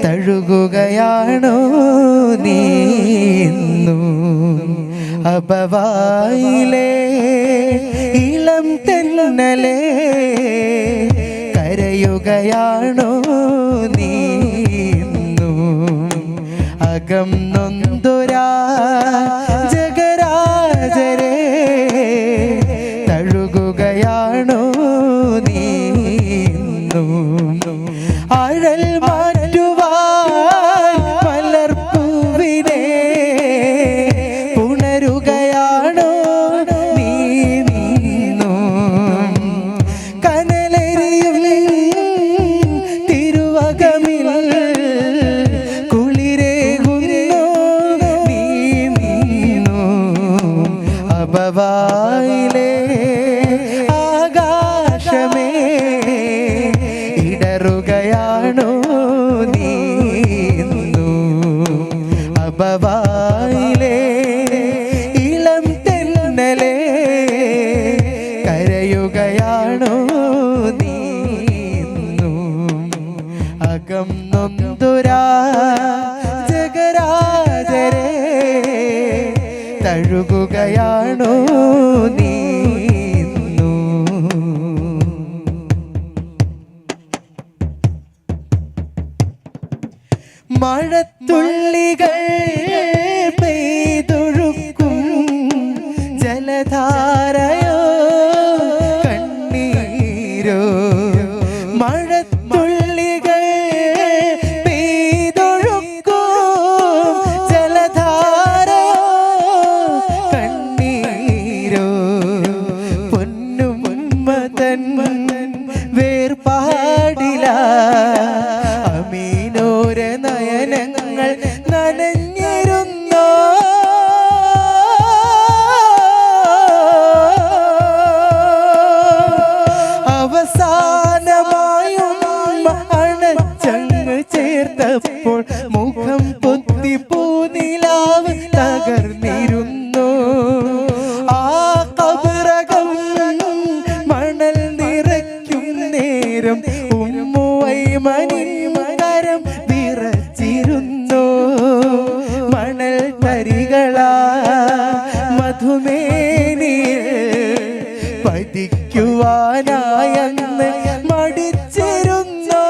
തഴുകുകയാണോ നീന്നു അപവായിലെ ഇളം തെന്നലെ കരയുകയാണോ നീന്നു അകം നൊന്തുരാ ജഗരാജരെ തഴുകുകയാണോ നീന്നു അഴൽ മാറ്റുവാൻ മലർപ്പൂവിനെ പുണരുകയാണോ നീന്നു കനലെരിയും തിരുവകമിൽ കുളിരേകുന്നു നീന്നു അപവായിലെ ആകാശമേ ഇടറുകയാണോ നീന്നു അപവായിലെ ഇളം തെന്നലെ കരയുകയാണോ നീന്നു അകം നൊന്തുരാ ജഗരാജരെ തഴുകുകയാണോ നീന്നു മഴത്തുള്ളികൾ പെയ്തൊഴുക്കും ജലധാരയോ കണ്ണീരോ മഴത്തുള്ളികൾ പെയ്തൊഴുക്കും ജലധാരയോ കണ്ണീരോ പൊന്നും മതൻ വേർപാടില അമീനോര നയനങ്ങൾ നനഞ്ഞിരുന്നോ അവസാനമായും അണച്ചങ്ങ് ചേർത്തപ്പോൾ മുഖം പൊത്തി പൂനിലാവ് തകർന്നിരുന്നു ആ കബറകം മണൽ നിറയ്ക്കും നേരം ഉമ്മുവൈമനിൻ കരം വിറച്ചിരുന്നു മണൽ തരികളാ മധുമേനിയിൽ പതിക്കുവാനായെന്ന് മടിച്ചിരുന്നു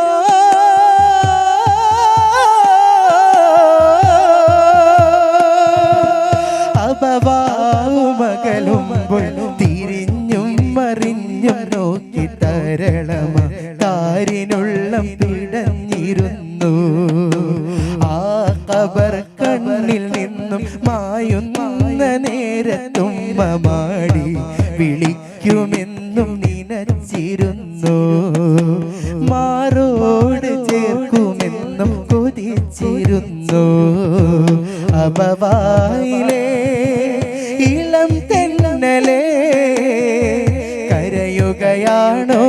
അപവാവുമകലുമ്പോൾ തിരിഞ്ഞും മറിഞ്ഞും നോക്കി തരളമ താരിനുള്ളം പിടഞ്ഞിരുന്നു ആ ഖബർ കണ്ണിൽ നിന്നും മായുന്ന നേരത്തും മാടി വിളിക്കുമെന്നും നനച്ചിരുന്നു മാറോട് ചേർക്കുമെന്നും കൊതിച്ചിരുന്നു അപവായിലെ ഇളം തെന്നലെ കരയുകയാണോ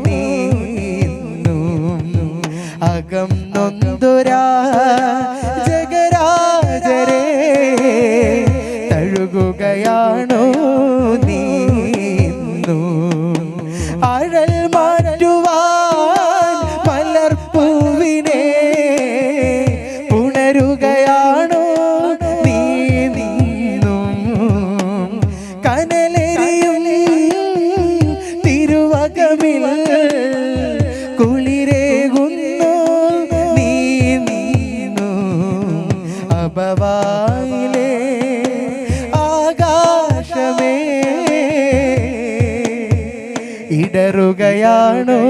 നീന്നു അകം നൊന്തുരാ ജഗരാജരെ തഴുകുകയാണോ നീന്നു അഴൽ മാറ്റുവാൻ മലർപ്പൂവിനെ പുണരുകയാണോ നീന്നു കനലെരിയും തിരുവകമിൽ കുളിരേകുന്നു നീന്നു അപവായിലെ ആകാശമേ ഇടറുകയാണോ